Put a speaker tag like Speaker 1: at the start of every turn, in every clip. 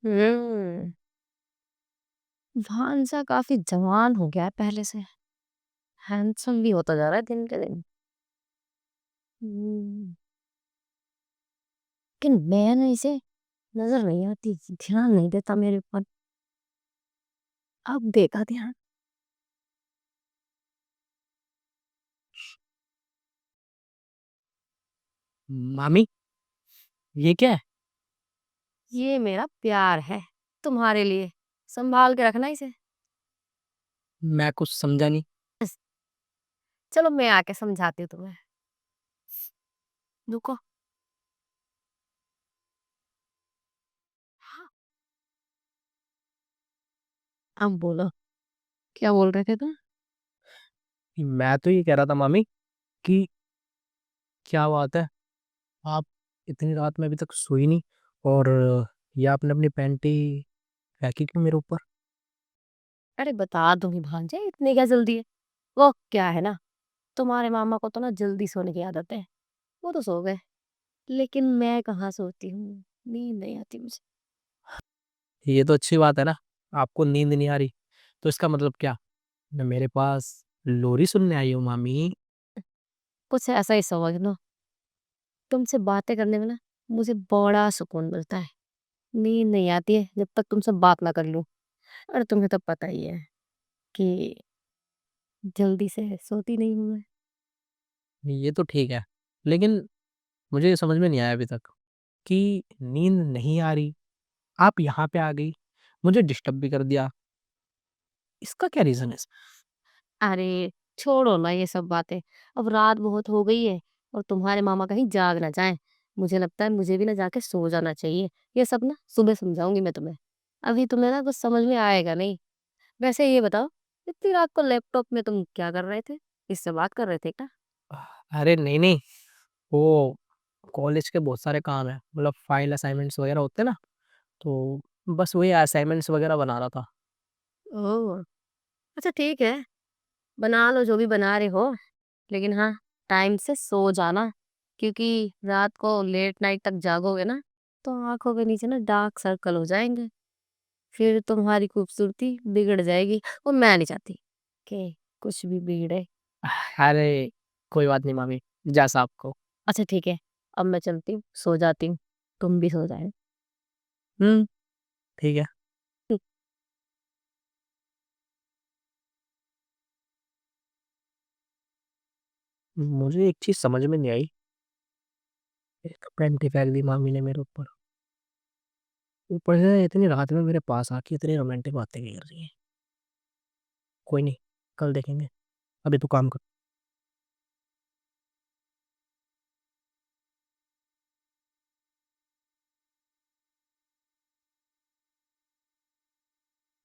Speaker 1: हम्म। भांजा काफी जवान हो गया है पहले से। हैंडसम भी होता जा रहा है दिन के दिन। हम्म, लेकिन मैं ना इसे नजर नहीं आती, ध्यान नहीं देता मेरे ऊपर। अब देखा ध्यान।
Speaker 2: मामी, ये क्या है?
Speaker 1: ये मेरा प्यार है तुम्हारे लिए। संभाल के रखना इसे।
Speaker 2: मैं कुछ समझा नहीं।
Speaker 1: चलो मैं आके समझाती हूँ तुम्हें। रुको। हाँ, अब बोलो, क्या बोल रहे थे तुम?
Speaker 2: मैं तो ये कह रहा था मामी कि क्या बात है, आप इतनी रात में अभी तक सोई नहीं, और ये आपने अपनी पैंटी फेंकी क्यों मेरे ऊपर?
Speaker 1: अरे बता दूंगी भांजे, इतनी क्या जल्दी है। वो क्या है ना, तुम्हारे मामा को तो ना जल्दी सोने की आदत है। वो तो सो गए, लेकिन मैं कहाँ सोती हूँ। नींद नहीं आती मुझे।
Speaker 2: ये तो अच्छी बात है ना, आपको नींद नहीं आ रही। तो इसका मतलब क्या, मैं मेरे पास लोरी सुनने आई हूँ मामी?
Speaker 1: कुछ ऐसा ही समझ लो। तुमसे बातें करने में ना मुझे बड़ा सुकून मिलता है। नींद नहीं आती है जब तक तुमसे बात ना कर लूं। और तुम्हें तो पता ही है कि जल्दी से सोती नहीं हूँ मैं।
Speaker 2: ये तो ठीक है, लेकिन मुझे ये समझ में नहीं आया अभी तक कि नींद नहीं आ रही, आप यहाँ पे आ गई, मुझे डिस्टर्ब भी कर दिया, इसका क्या रीजन है?
Speaker 1: अरे छोड़ो ना ये सब बातें। अब रात बहुत हो गई है और तुम्हारे मामा कहीं जाग ना जाए। मुझे लगता है मुझे भी ना जाके सो जाना चाहिए। ये सब ना सुबह समझाऊंगी मैं तुम्हें। अभी तुम्हें ना कुछ समझ में आएगा नहीं। वैसे ये बताओ, इतनी रात को लैपटॉप में तुम क्या कर रहे थे? इससे बात कर रहे थे क्या?
Speaker 2: अरे नहीं नहीं, वो कॉलेज के बहुत सारे काम है, मतलब फाइल असाइनमेंट्स वगैरह होते हैं ना, तो बस वही असाइनमेंट्स वगैरह बना रहा था।
Speaker 1: ओह, अच्छा ठीक है। बना लो जो भी बना रहे हो। लेकिन हाँ, टाइम से सो जाना। क्योंकि रात को लेट नाइट तक जागोगे ना तो आंखों के नीचे ना डार्क सर्कल हो जाएंगे। फिर तुम्हारी खूबसूरती बिगड़ जाएगी और मैं नहीं चाहती कि कुछ भी बिगड़े।
Speaker 2: अरे कोई बात नहीं मामी, जैसा आपको।
Speaker 1: अच्छा ठीक है, अब मैं चलती हूँ, सो जाती हूँ। तुम भी सो जाए।
Speaker 2: हम्म, ठीक है। मुझे एक चीज समझ में नहीं आई, एक पेंटी फेंक दी मामी ने मेरे ऊपर, ऊपर से इतनी रात में मेरे पास आके इतनी रोमांटिक बातें की कर रही है। कोई नहीं, कल देखेंगे, अभी तो काम कर।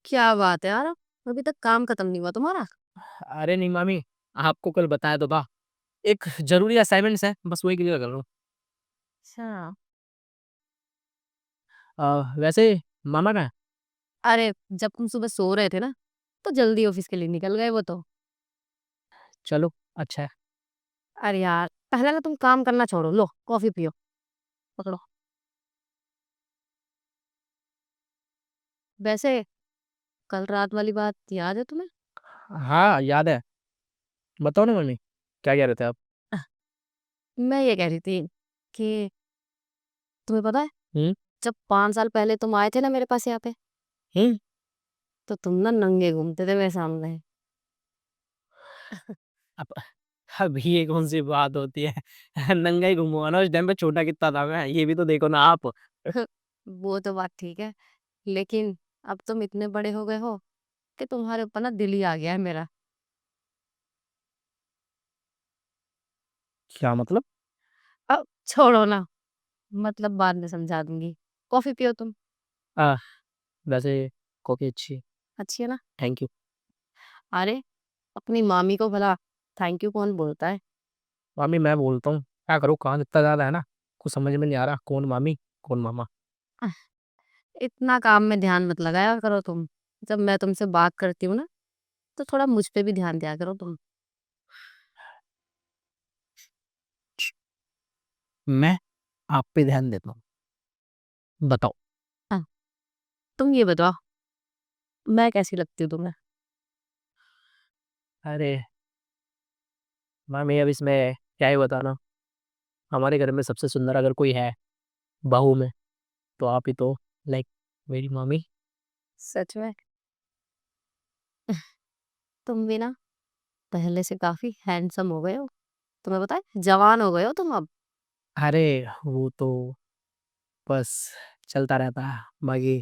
Speaker 1: क्या बात है यार, अभी तक काम खत्म नहीं हुआ तुम्हारा?
Speaker 2: अरे नहीं मामी, आपको कल बताया तो था, एक जरूरी असाइनमेंट्स है, बस वही क्लियर कर रहा हूँ।
Speaker 1: अच्छा।
Speaker 2: वैसे मामा का है?
Speaker 1: अरे जब तुम सुबह सो रहे थे ना तो जल्दी ऑफिस के लिए निकल गए वो तो।
Speaker 2: चलो अच्छा है।
Speaker 1: अरे यार पहले ना तुम काम करना छोड़ो, लो कॉफी पियो। पकड़ो। वैसे कल रात वाली बात याद है तुम्हें?
Speaker 2: हाँ याद है, बताओ ना मम्मी, क्या कह रहे थे आप?
Speaker 1: अह, मैं ये कह रही थी कि तुम्हें पता है,
Speaker 2: हम्म।
Speaker 1: जब 5 साल पहले तुम आए थे ना मेरे पास यहाँ पे,
Speaker 2: हम्म।
Speaker 1: तो तुम ना नंगे घूमते थे मेरे सामने।
Speaker 2: अब अब ये कौन सी बात होती है? नंगा ही घूमूंगा ना, उस टाइम पे छोटा कितना था मैं, ये भी तो देखो ना आप।
Speaker 1: वो तो बात ठीक है, लेकिन अब तुम इतने बड़े हो गए हो कि तुम्हारे ऊपर ना दिल ही आ गया है मेरा।
Speaker 2: क्या मतलब?
Speaker 1: अब छोड़ो ना, मतलब बाद में समझा दूंगी। कॉफी पियो तुम।
Speaker 2: आ, वैसे कॉफी अच्छी है,
Speaker 1: अच्छी है ना?
Speaker 2: Thank you.
Speaker 1: अरे अपनी मामी को भला थैंक यू कौन बोलता है?
Speaker 2: मामी मैं बोलता हूँ, क्या करूँ, काम इतना ज्यादा है ना, कुछ समझ में नहीं आ रहा कौन मामी कौन मामा।
Speaker 1: आह, इतना काम में ध्यान मत लगाया करो तुम। जब मैं तुमसे बात करती हूँ ना तो थोड़ा मुझ पे भी ध्यान दिया करो तुम।
Speaker 2: मैं आप पे ध्यान देता हूँ, बताओ।
Speaker 1: हाँ, तुम ये बताओ, मैं कैसी लगती हूँ तुम्हें?
Speaker 2: अरे मामी, अब इसमें क्या ही बताना। हमारे घर में सबसे सुंदर अगर कोई है बहू में, तो आप ही तो, लाइक, मेरी मामी।
Speaker 1: सच में? तुम भी ना पहले से काफी हैंडसम हो गए हो। तुम्हें पता है, जवान हो गए हो तुम अब।
Speaker 2: अरे वो तो बस चलता रहता है बाकी।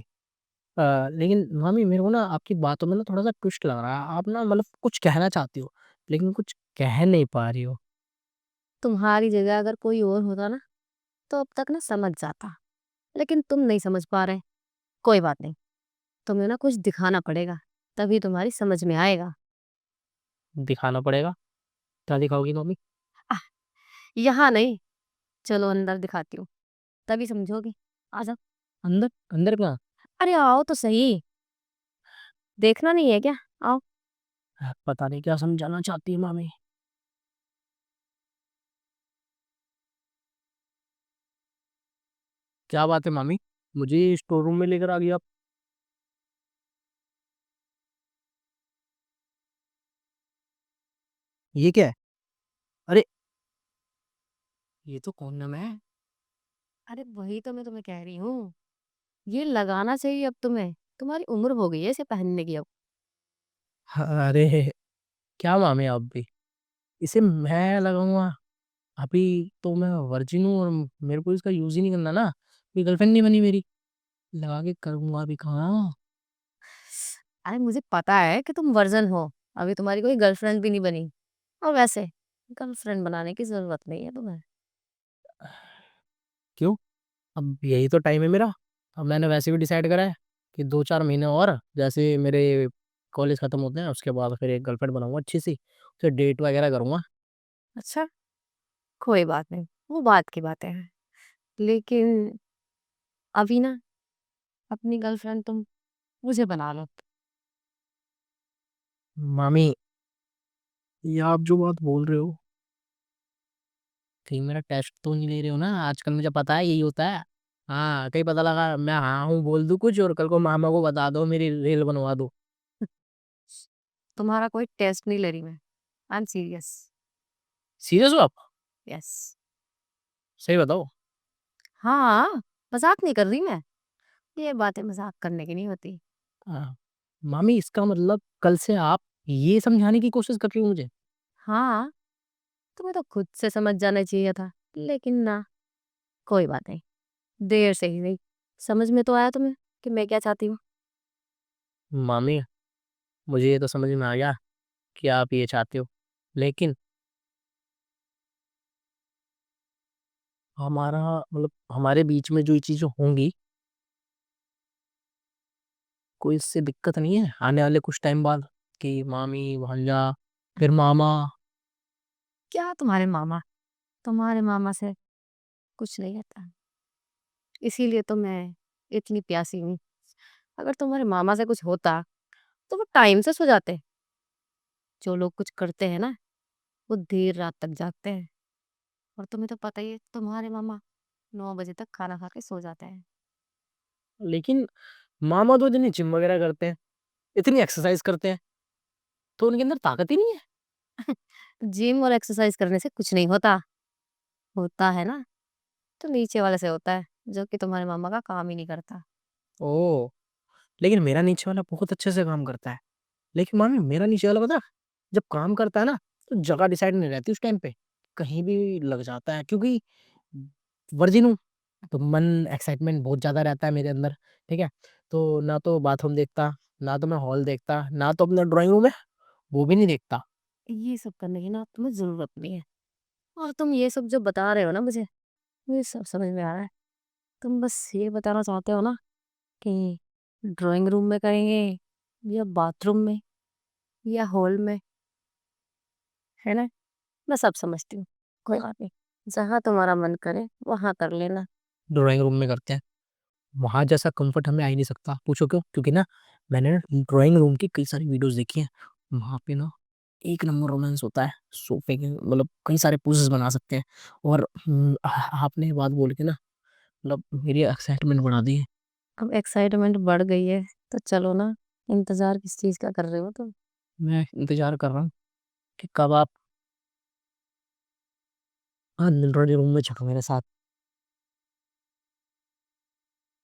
Speaker 2: लेकिन मामी, मेरे को ना आपकी बातों में ना थोड़ा सा ट्विस्ट लग रहा है। आप ना मतलब कुछ कहना चाहती हो, लेकिन कुछ कह नहीं पा रही हो।
Speaker 1: तुम्हारी जगह अगर कोई और होता ना, तो अब तक ना समझ जाता। लेकिन तुम नहीं समझ पा रहे। कोई बात नहीं, तुम्हें ना कुछ दिखाना पड़ेगा, तभी तुम्हारी समझ में आएगा।
Speaker 2: दिखाना पड़ेगा? क्या दिखाओगी मामी?
Speaker 1: आह, यहाँ नहीं, चलो अंदर दिखाती हूँ, तभी समझोगी। आ जाओ।
Speaker 2: अंदर? अंदर कहाँ?
Speaker 1: अरे आओ तो सही। देखना नहीं है क्या? आओ।
Speaker 2: पता नहीं क्या समझाना चाहती है मामी। क्या बात है मामी, मुझे स्टोर रूम में लेकर आ गई आप। ये क्या है? अरे ये तो कौन नाम है?
Speaker 1: अरे वही तो मैं तुम्हें कह रही हूँ, ये लगाना चाहिए अब तुम्हें। तुम्हारी उम्र हो गई है इसे पहनने की अब।
Speaker 2: अरे क्या मामी, आप भी इसे मैं लगाऊंगा? अभी तो मैं वर्जिन हूँ और मेरे को इसका यूज ही नहीं करना ना। मेरी गर्लफ्रेंड नहीं बनी मेरी, लगा के करूंगा अभी कहाँ।
Speaker 1: अरे मुझे पता है कि तुम वर्जन हो, अभी तुम्हारी कोई गर्लफ्रेंड भी नहीं बनी। और वैसे गर्लफ्रेंड बनाने की जरूरत नहीं है तुम्हें।
Speaker 2: क्यों? अब यही तो टाइम है मेरा। अब मैंने वैसे भी डिसाइड करा है कि 2-4 महीने और जैसे मेरे कॉलेज खत्म होते हैं उसके बाद फिर एक गर्लफ्रेंड बनाऊंगा अच्छी सी, फिर डेट वगैरह करूंगा।
Speaker 1: अच्छा, कोई बात नहीं, वो बात की बातें हैं। लेकिन अभी ना अपनी गर्लफ्रेंड तुम मुझे बना लो।
Speaker 2: मामी, ये आप जो बात बोल रहे हो, कहीं मेरा टेस्ट तो नहीं ले रहे हो ना? आजकल मुझे पता है यही होता है। हाँ, कहीं पता लगा मैं हाँ हूँ बोल दूँ कुछ और कल को मामा को बता दो मेरी रील बनवा दो।
Speaker 1: तुम्हारा कोई टेस्ट नहीं ले रही मैं। I am serious.
Speaker 2: सीरियस हो आप?
Speaker 1: यस।
Speaker 2: सही बताओ।
Speaker 1: हाँ, मजाक नहीं कर रही मैं। ये बातें मजाक करने की नहीं होती।
Speaker 2: हाँ, मामी इसका मतलब कल से आप ये समझाने की कोशिश कर रही हो मुझे?
Speaker 1: हाँ, तुम्हें तो खुद से समझ जाना चाहिए था, लेकिन ना, कोई बात नहीं, देर से ही नहीं, समझ में तो आया तुम्हें कि मैं क्या चाहती हूँ।
Speaker 2: मामी, मुझे ये तो समझ में आ गया कि आप ये चाहते हो, लेकिन हमारा मतलब हमारे बीच में जो ये चीजें होंगी, कोई इससे दिक्कत नहीं है आने वाले कुछ टाइम बाद कि मामी भांजा फिर मामा?
Speaker 1: क्या तुम्हारे मामा से कुछ नहीं रहता। इसीलिए तो मैं इतनी प्यासी हूँ। अगर तुम्हारे मामा से कुछ होता तो वो टाइम से सो जाते। जो लोग कुछ करते हैं ना, वो देर रात तक जागते हैं। और तुम्हें तो पता ही है, तुम्हारे मामा 9 बजे तक खाना खा के सो जाते हैं।
Speaker 2: लेकिन मामा तो इतनी जिम वगैरह करते हैं, इतनी एक्सरसाइज करते हैं, तो उनके अंदर ताकत ही नहीं है?
Speaker 1: जिम और एक्सरसाइज करने से कुछ नहीं होता। होता है ना, तो नीचे वाले से होता है, जो कि तुम्हारे मामा का काम ही नहीं करता।
Speaker 2: ओ, लेकिन मेरा नीचे वाला बहुत अच्छे से काम करता है। लेकिन मामी, मेरा नीचे वाला पता है, जब काम करता है ना, तो जगह डिसाइड नहीं रहती उस टाइम पे, कहीं भी लग जाता है क्योंकि वर्जिन हूँ। तो मन एक्साइटमेंट बहुत ज्यादा रहता है मेरे अंदर। ठीक है, तो ना तो बाथरूम देखता, ना तो मैं हॉल देखता, ना तो अपना ड्राइंग रूम है वो भी नहीं देखता।
Speaker 1: ये सब करने की ना तुम्हें जरूरत नहीं है। और तुम ये सब जो बता रहे हो ना मुझे सब समझ में आ रहा है। तुम बस ये बताना चाहते हो ना कि ड्राइंग रूम में करेंगे या बाथरूम में या हॉल में, है ना? मैं सब समझती हूँ। कोई बात नहीं, जहाँ तुम्हारा मन करे वहां कर लेना।
Speaker 2: ड्राइंग रूम में करते हैं, वहां जैसा कंफर्ट हमें आ ही नहीं सकता। पूछो क्यों? क्योंकि ना मैंने ना ड्राइंग रूम की कई सारी वीडियोस देखी हैं। वहां पे ना एक नंबर रोमांस होता है। सोफे के मतलब कई सारे पोजेस बना सकते हैं। और आपने ये बात बोल के ना मतलब मेरी एक्साइटमेंट बढ़ा दी है।
Speaker 1: अब एक्साइटमेंट बढ़ गई है, तो चलो ना। इंतज़ार किस चीज़ का कर रहे हो तुम?
Speaker 2: मैं इंतज़ार कर रहा हूँ कि कब आप हाँ, रूम में चलो मेरे साथ।